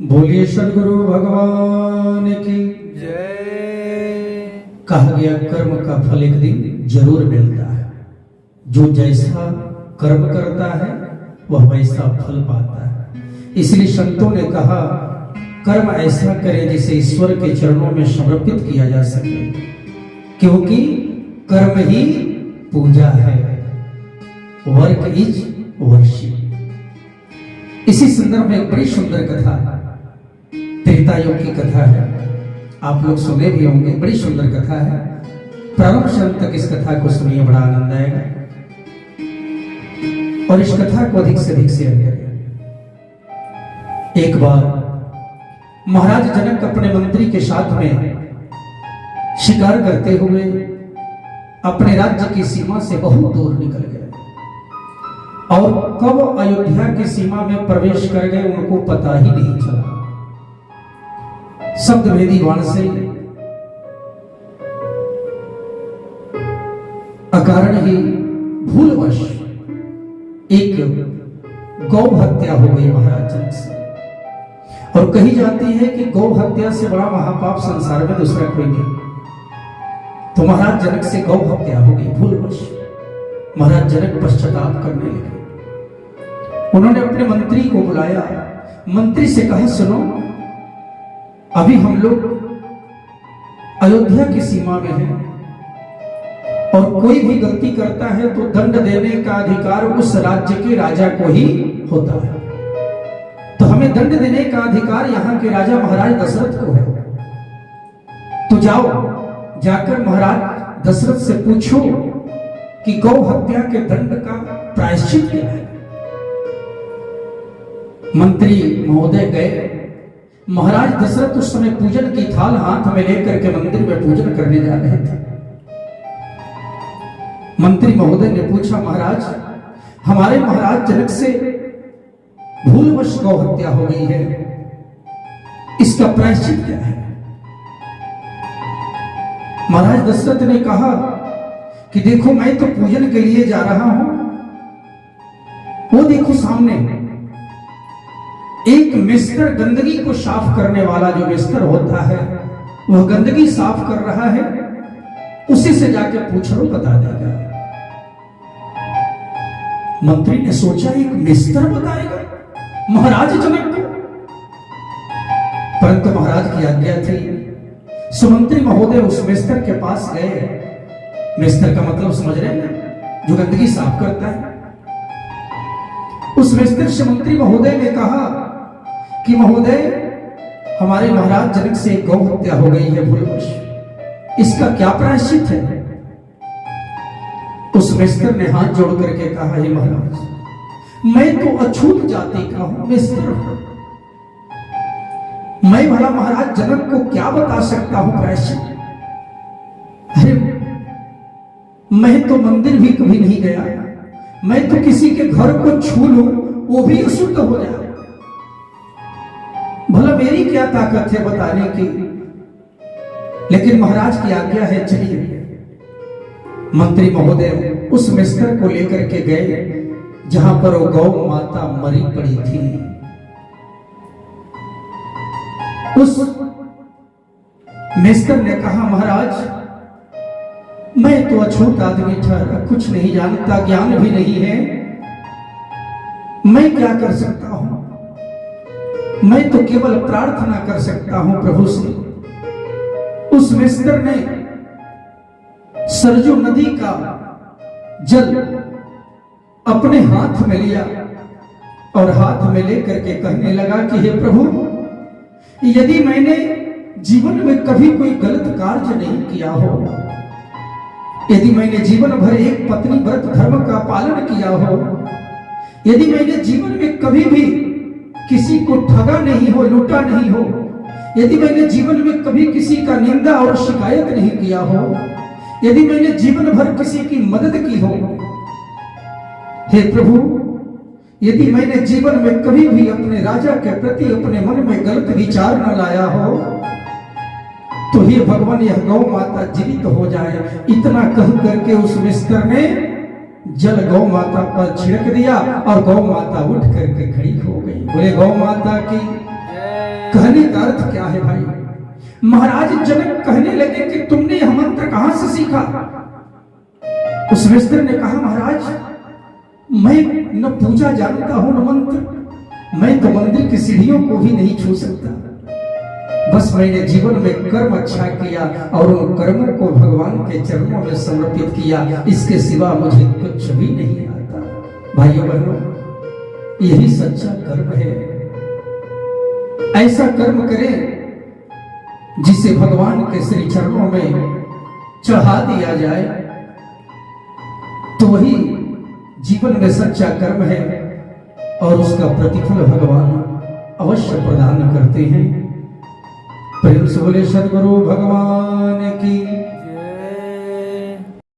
बोलिए सदगुरु भगवान की जय। कहा गया कर्म का फल एक दिन जरूर मिलता है। जो जैसा कर्म करता है वह वैसा फल पाता है। इसलिए संतों ने कहा कर्म ऐसा करें जिसे ईश्वर के चरणों में समर्पित किया जा सके, क्योंकि कर्म ही पूजा है। Work is worship. इसी संदर्भ में एक बड़ी सुंदर कथा, त्रेता युग की कथा है, आप लोग सुने भी होंगे। बड़ी सुंदर कथा है, प्रारंभ से अंत तक इस कथा को सुनिए, बड़ा आनंद आएगा और इस कथा को अधिक से अधिक शेयर करें। एक बार महाराज जनक अपने मंत्री के साथ में शिकार करते हुए अपने राज्य की सीमा से बहुत दूर निकल गए और कब अयोध्या की सीमा में प्रवेश कर गए उनको पता ही नहीं चला। शब्द भेदी बाण से अकारण ही भूलवश एक गौ हत्या हो गई महाराज जनक से। और कही जाती है कि गौ हत्या से बड़ा महापाप संसार में दूसरा कोई नहीं। तो महाराज जनक से गौ हत्या हो गई भूलवश। महाराज जनक पश्चाताप करने लगे। उन्होंने अपने मंत्री को बुलाया, मंत्री से कहा सुनो, अभी हम लोग अयोध्या की सीमा में हैं और कोई भी गलती करता है तो दंड देने का अधिकार उस राज्य के राजा को ही होता है। तो हमें दंड देने का अधिकार यहाँ के राजा महाराज दशरथ को है। तो जाओ, जाकर महाराज दशरथ से पूछो कि गौ हत्या के दंड का प्रायश्चित क्या है। मंत्री महोदय गए। महाराज दशरथ उस समय पूजन की थाल हाथ में लेकर के मंदिर में पूजन करने जा रहे थे। मंत्री महोदय ने पूछा, महाराज हमारे महाराज जनक से भूलवश गौ हत्या हो गई है, इसका प्रायश्चित क्या है। महाराज दशरथ ने कहा कि देखो, मैं तो पूजन के लिए जा रहा हूं, वो देखो सामने एक मिस्टर गंदगी को साफ करने वाला जो मिस्टर होता है वह गंदगी साफ कर रहा है, उसी से जाके पूछ लो, बता देगा। मंत्री ने सोचा एक मिस्टर बताएगा महाराज जनक को, परंतु महाराज की आज्ञा थी। सुमंत्री महोदय उस मिस्टर के पास गए। मिस्टर का मतलब समझ रहे हैं, जो गंदगी साफ करता है। उस मिस्टर से मंत्री महोदय ने कहा कि महोदय हमारे महाराज जनक से गौ हत्या हो गई है भूलवश, इसका क्या प्रायश्चित है। उस मिस्टर ने हाथ जोड़ करके कहा, हे महाराज मैं तो अछूत जाति का हूं मिस्टर, मैं भला महाराज जनक को क्या बता सकता हूं प्रायश्चित। अरे मैं तो मंदिर भी कभी नहीं गया, मैं तो किसी के घर को छू लूं वो भी अशुद्ध हो जाए, भला मेरी क्या ताकत है बताने की। लेकिन महाराज की आज्ञा है, चलिए। मंत्री महोदय उस मिस्टर को लेकर के गए जहां पर वो गौ माता मरी पड़ी थी। उस मिस्टर ने कहा, महाराज मैं तो अछूत आदमी ठहरा, कुछ नहीं जानता, ज्ञान भी नहीं है, मैं क्या कर सकता हूं। मैं तो केवल प्रार्थना कर सकता हूं प्रभु से। उस मिस्टर ने सरजू नदी का जल अपने हाथ में लिया और हाथ में लेकर के कहने लगा कि हे प्रभु, यदि मैंने जीवन में कभी कोई गलत कार्य नहीं किया हो, यदि मैंने जीवन भर एक पत्नी व्रत धर्म का पालन किया हो, यदि मैंने जीवन में कभी भी किसी को ठगा नहीं हो, लूटा नहीं हो, यदि मैंने जीवन में कभी किसी का निंदा और शिकायत नहीं किया हो, यदि मैंने जीवन भर किसी की मदद की हो, हे प्रभु यदि मैंने जीवन में कभी भी अपने राजा के प्रति अपने मन में गलत विचार न लाया हो, तो हे भगवान यह गौ माता जीवित हो जाए। इतना कह करके उस मिस्टर ने जल गौ माता पर छिड़क दिया और गौ माता उठ करके खड़ी हो गई। बोले गौ माता की कहने का अर्थ क्या है भाई? महाराज जनक कहने लगे कि तुमने यह मंत्र कहां से सीखा? उस मिस्त्र ने कहा, महाराज मैं न पूजा जानता हूं न मंत्र, मैं तो मंदिर की सीढ़ियों को भी नहीं छू सकता। बस मैंने जीवन में कर्म अच्छा किया और उन कर्मों को भगवान के चरणों में समर्पित किया, इसके सिवा मुझे कुछ भी नहीं आता। भाइयों बहनों, यही सच्चा कर्म है। ऐसा कर्म करें जिसे भगवान के श्री चरणों में चढ़ा दिया जाए, तो वही जीवन में सच्चा कर्म है और उसका प्रतिफल भगवान अवश्य प्रदान करते हैं। प्रेम से बोले सद्गुरु भगवान की